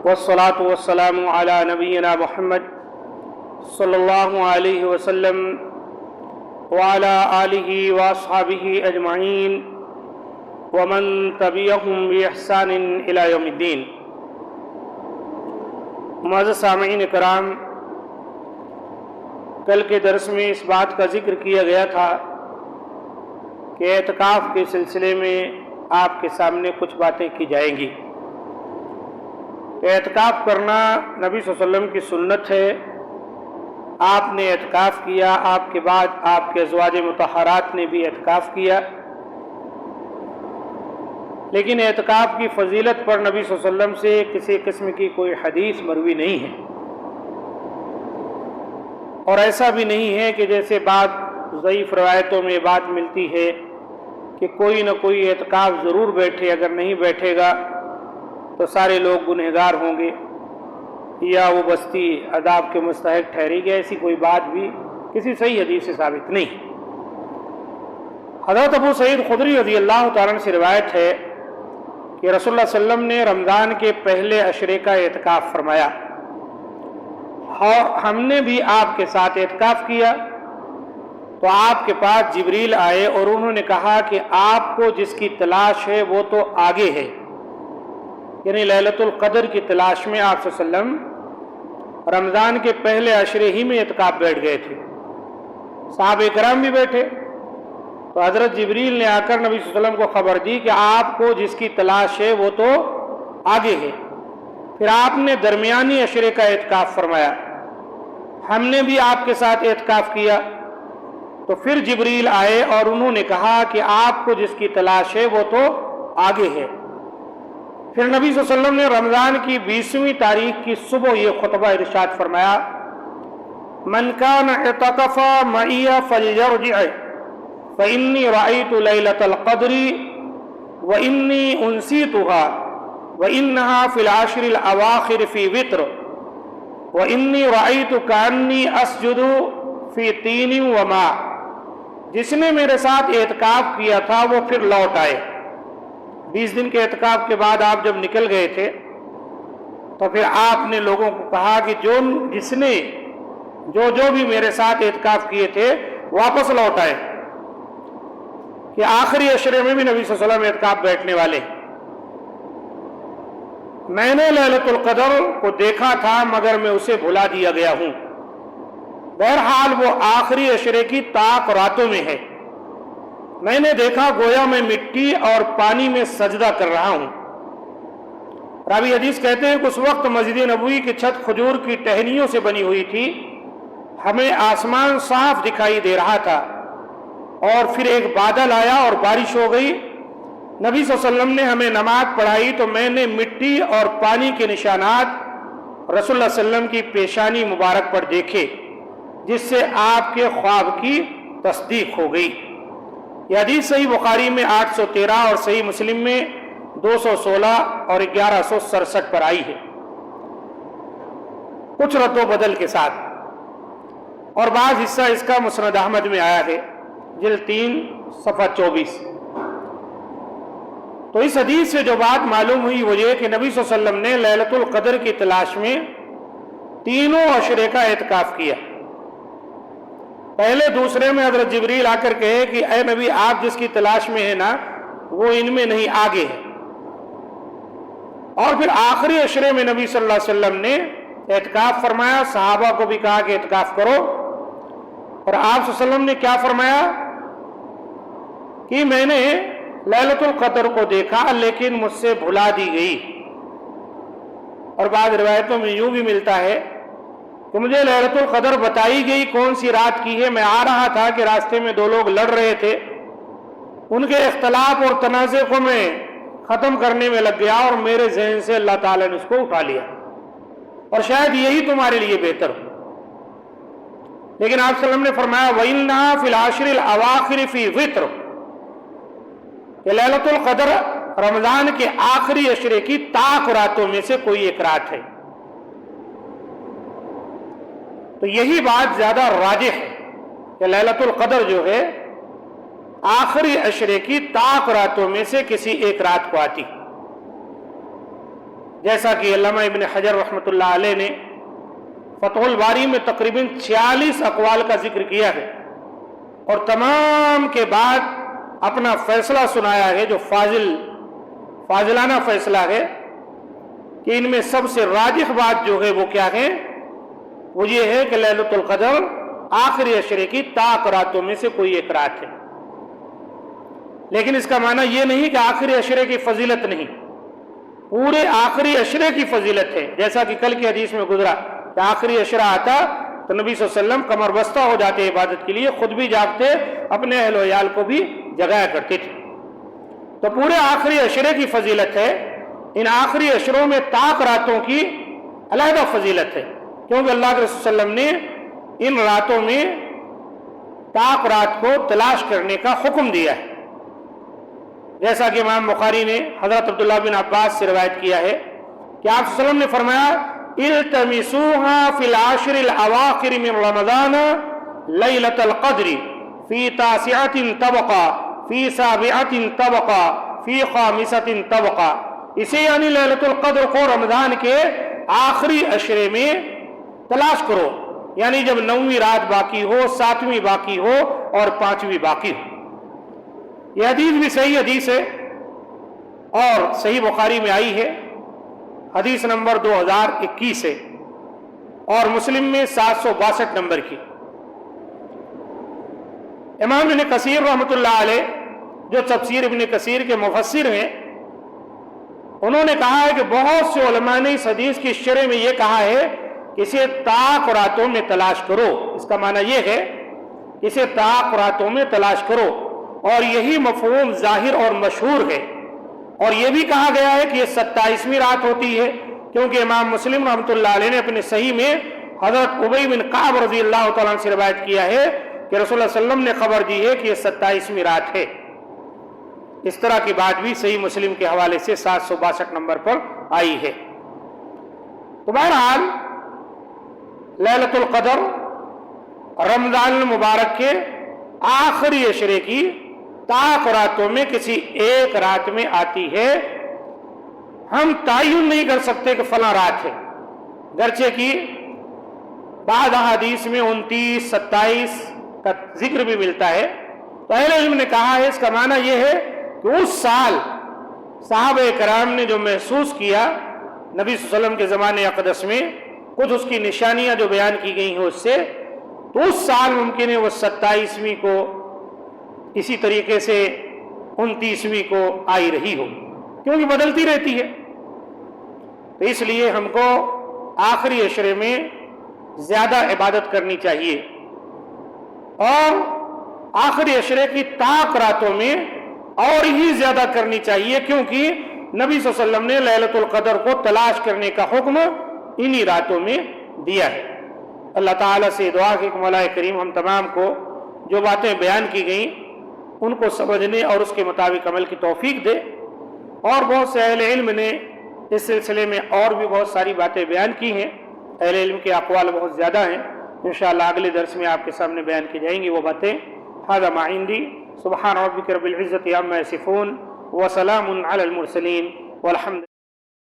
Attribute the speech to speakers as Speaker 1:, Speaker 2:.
Speaker 1: والصلاة والسلام على نبينا محمد صلی اللہ علیہ وسلم وعلى آلہ واصحابہ اجمعین ومن تبعهم بإحسان إلى یوم الدین۔ معزز سامعین کرام، کل کے درس میں اس بات کا ذکر کیا گیا تھا کہ اعتکاف کے سلسلے میں آپ کے سامنے کچھ باتیں کی جائیں گی۔ اعتکاف کرنا نبی صلی اللہ علیہ وسلم کی سنت ہے۔ آپ نے اعتکاف کیا، آپ کے بعد آپ کے ازواج مطہرات نے بھی اعتکاف کیا، لیکن اعتکاف کی فضیلت پر نبی صلی اللہ علیہ وسلم سے کسی قسم کی کوئی حدیث مروی نہیں ہے، اور ایسا بھی نہیں ہے کہ جیسے بعض ضعیف روایتوں میں بات ملتی ہے کہ کوئی نہ کوئی اعتکاف ضرور بیٹھے، اگر نہیں بیٹھے گا تو سارے لوگ گنہگار ہوں گے یا وہ بستی عذاب کے مستحق ٹھہری گئی۔ ایسی کوئی بات بھی کسی صحیح حدیث سے ثابت نہیں۔ حضرت ابو سعید خدری رضی اللہ تعالیٰ عنہ سے روایت ہے کہ رسول اللہ صلی اللہ علیہ وسلم نے رمضان کے پہلے عشرے کا اعتکاف فرمایا، اور ہم نے بھی آپ کے ساتھ اعتکاف کیا تو آپ کے پاس جبریل آئے اور انہوں نے کہا کہ آپ کو جس کی تلاش ہے وہ تو آگے ہے، یعنی لیلۃ القدر کی تلاش میں آپ صلی اللہ علیہ وسلم رمضان کے پہلے عشرے ہی میں اعتکاف بیٹھ گئے تھے۔ صحابہ کرام بھی بیٹھے تو حضرت جبریل نے آ کر نبی صلی اللہ علیہ وسلم کو خبر دی کہ آپ کو جس کی تلاش ہے وہ تو آگے ہے۔ پھر آپ نے درمیانی عشرے کا اعتکاف فرمایا، ہم نے بھی آپ کے ساتھ اعتکاف کیا تو پھر جبریل آئے اور انہوں نے کہا کہ آپ کو جس کی تلاش ہے وہ تو آگے ہے۔ پھر نبی صلی اللہ علیہ وسلم نے رمضان کی 20ویں تاریخ کی صبح یہ خطبہ ارشاد فرمایا، من کان اعتکف معی فلیرجع فإنی رأیت لیلۃ القدر وإنی انسیتها وإنها فی العشر الأواخر فی وتر وإنی رأیت کأنی اسجد فی طین وماء۔ جس نے میرے ساتھ اعتکاف کیا تھا وہ پھر لوٹ آئے۔ 20 دن کے اعتکاف کے بعد آپ جب نکل گئے تھے تو پھر آپ نے لوگوں کو کہا کہ جس نے جو بھی میرے ساتھ اعتکاف کیے تھے واپس لوٹ آئے، کہ آخری عشرے میں بھی نبی صلی اللہ علیہ وسلم اعتکاف بیٹھنے والے۔ میں نے لیلۃ القدر کو دیکھا تھا مگر میں اسے بھلا دیا گیا ہوں۔ بہرحال وہ آخری عشرے کی طاق راتوں میں ہے۔ میں نے دیکھا گویا میں مٹی اور پانی میں سجدہ کر رہا ہوں۔ راوی حدیث کہتے ہیں کہ اس وقت مسجد نبوی کی چھت کھجور کی ٹہنیوں سے بنی ہوئی تھی، ہمیں آسمان صاف دکھائی دے رہا تھا، اور پھر ایک بادل آیا اور بارش ہو گئی۔ نبی صلی اللہ علیہ وسلم نے ہمیں نماز پڑھائی تو میں نے مٹی اور پانی کے نشانات رسول اللہ صلی اللہ علیہ وسلم کی پیشانی مبارک پر دیکھے، جس سے آپ کے خواب کی تصدیق ہو گئی۔ یہ حدیث صحیح بخاری میں 813 اور صحیح مسلم میں 216 اور 1167 پر آئی ہے، کچھ رد و بدل کے ساتھ، اور بعض حصہ اس کا مسند احمد میں آیا ہے، جلد 3 صفحہ 24۔ تو اس حدیث سے جو بات معلوم ہوئی وہ یہ کہ نبی صلی اللہ علیہ وسلم نے لیلۃ القدر کی تلاش میں تینوں عشرے کا اعتکاف کیا۔ پہلے دوسرے میں حضرت جبریل آ کر کہے کہ اے نبی، آپ جس کی تلاش میں ہیں نا وہ ان میں نہیں، آگے ہے۔ اور پھر آخری عشرے میں نبی صلی اللہ علیہ وسلم نے اعتکاف فرمایا، صحابہ کو بھی کہا کہ اعتکاف کرو، اور آپ صلی اللہ علیہ وسلم نے کیا فرمایا کہ میں نے لیلۃ القدر کو دیکھا لیکن مجھ سے بھلا دی گئی۔ اور بعض روایتوں میں یوں بھی ملتا ہے کہ مجھے لیلۃ القدر بتائی گئی کون سی رات کی ہے، میں آ رہا تھا کہ راستے میں دو لوگ لڑ رہے تھے، ان کے اختلاف اور تنازع کو میں ختم کرنے میں لگ گیا اور میرے ذہن سے اللہ تعالیٰ نے اس کو اٹھا لیا، اور شاید یہی تمہارے لیے بہتر ہو۔ لیکن آپ صلی اللہ علیہ وسلم نے فرمایا وَإِنَّهَا فِي الْعَشْرِ الْأَوَاخِرِ فِي وِتْرٍ، کہ لیلۃ القدر رمضان کے آخری عشرے کی طاق راتوں میں سے کوئی ایک رات ہے۔ تو یہی بات زیادہ راجح ہے کہ لیلۃ القدر جو ہے آخری عشرے کی طاق راتوں میں سے کسی ایک رات کو آتی۔ جیسا کہ علامہ ابن حجر رحمۃ اللہ علیہ نے فتح الباری میں تقریباً 46 اقوال کا ذکر کیا ہے اور تمام کے بعد اپنا فیصلہ سنایا ہے، جو فاضلانہ فیصلہ ہے کہ ان میں سب سے راجح بات جو ہے وہ کیا ہے، وہ یہ ہے کہ لیلۃ القدر آخری عشرے کی طاق راتوں میں سے کوئی ایک رات ہے۔ لیکن اس کا معنی یہ نہیں کہ آخری عشرے کی فضیلت نہیں، پورے آخری عشرے کی فضیلت ہے، جیسا کہ کل کی حدیث میں گزرا کہ آخری عشرہ آتا تو نبی صلی اللہ علیہ وسلم کمر بستہ ہو جاتے عبادت کے لیے، خود بھی جاگتے، اپنے اہل و عیال کو بھی جگایا کرتے تھے۔ تو پورے آخری عشرے کی فضیلت ہے، ان آخری عشروں میں طاق راتوں کی علیحدہ فضیلت ہے، کیونکہ اللہ کے رسول صلی اللہ علیہ وسلم نے ان راتوں میں طاق رات کو تلاش کرنے کا حکم دیا ہے، جیسا کہ امام بخاری نے حضرت عبداللہ بن عباس سے روایت کیا ہے کہ آپ صلی اللہ علیہ وسلم نے فرمایا التمسوها فی العشر الاواخر من رمضان لیلۃ القدر فی تاسعۃ طبقہ فی سابعۃ طبقہ فی خامسۃ طبقہ، اسے یعنی لیلۃ القدر کو رمضان کے آخری عشرے میں تلاش کرو، یعنی جب 9ویں رات باقی ہو، 7ویں باقی ہو اور 5ویں باقی ہو۔ یہ حدیث بھی صحیح حدیث ہے اور صحیح بخاری میں آئی ہے، حدیث نمبر 2021 ہے اور مسلم میں 762 نمبر کی۔ امام ابن کثیر رحمۃ اللہ علیہ جو تفسیر ابن کثیر کے مفسر ہیں، انہوں نے کہا ہے کہ بہت سے علماء نے اس حدیث کی شرح میں یہ کہا ہے کہ اسے طاق راتوں میں تلاش کرو، اس کا معنی یہ ہے کہ اسے طاق راتوں میں تلاش کرو، اور یہی مفہوم ظاہر اور مشہور ہے۔ اور یہ بھی کہا گیا ہے کہ یہ 27ویں رات ہوتی ہے، کیونکہ امام مسلم رحمۃ اللہ علیہ نے اپنے صحیح میں حضرت ابی بن کعب رضی اللہ تعالیٰ عنہ سے روایت کیا ہے کہ رسول اللہ صلی اللہ علیہ وسلم نے خبر دی ہے کہ یہ 27ویں رات ہے۔ اس طرح کی بات بھی صحیح مسلم کے حوالے سے 762 نمبر پر آئی ہے۔ تو بہرحال لیلۃ القدر رمضان المبارک کے آخری عشرے کی طاق راتوں میں کسی ایک رات میں آتی ہے۔ ہم تعین نہیں کر سکتے کہ فلاں رات ہے، گرچہ کہ بعض احادیث میں 29 27 کا ذکر بھی ملتا ہے۔ تو اہل علم نے کہا ہے اس کا معنی یہ ہے کہ اس سال صحابہ کرام نے جو محسوس کیا نبی صلی اللہ علیہ وسلم کے زمانے اقدس میں، کچھ اس کی نشانیاں جو بیان کی گئی ہیں اس سے، تو اس سال ممکن ہے وہ 27ویں کو اسی طریقے سے 29ویں کو آئی رہی ہو، کیونکہ بدلتی رہتی ہے۔ تو اس لیے ہم کو آخری عشرے میں زیادہ عبادت کرنی چاہیے اور آخری عشرے کی طاق راتوں میں اور ہی زیادہ کرنی چاہیے، کیونکہ نبی صلی اللہ علیہ وسلم نے لیلۃ القدر کو تلاش کرنے کا حکم انہی راتوں میں دیا ہے۔ اللہ تعالیٰ سے دعا کہ مولا کریم ہم تمام کو جو باتیں بیان کی گئیں ان کو سمجھنے اور اس کے مطابق عمل کی توفیق دے۔ اور بہت سے اہل علم نے اس سلسلے میں اور بھی بہت ساری باتیں بیان کی ہیں، اہل علم کے اقوال بہت زیادہ ہیں، انشاءاللہ اگلے درس میں آپ کے سامنے بیان کی جائیں گی وہ باتیں۔ ھذا ما عندی، سبحان ربک رب العزۃ عما یصفون وسلام علی المرسلین والحمد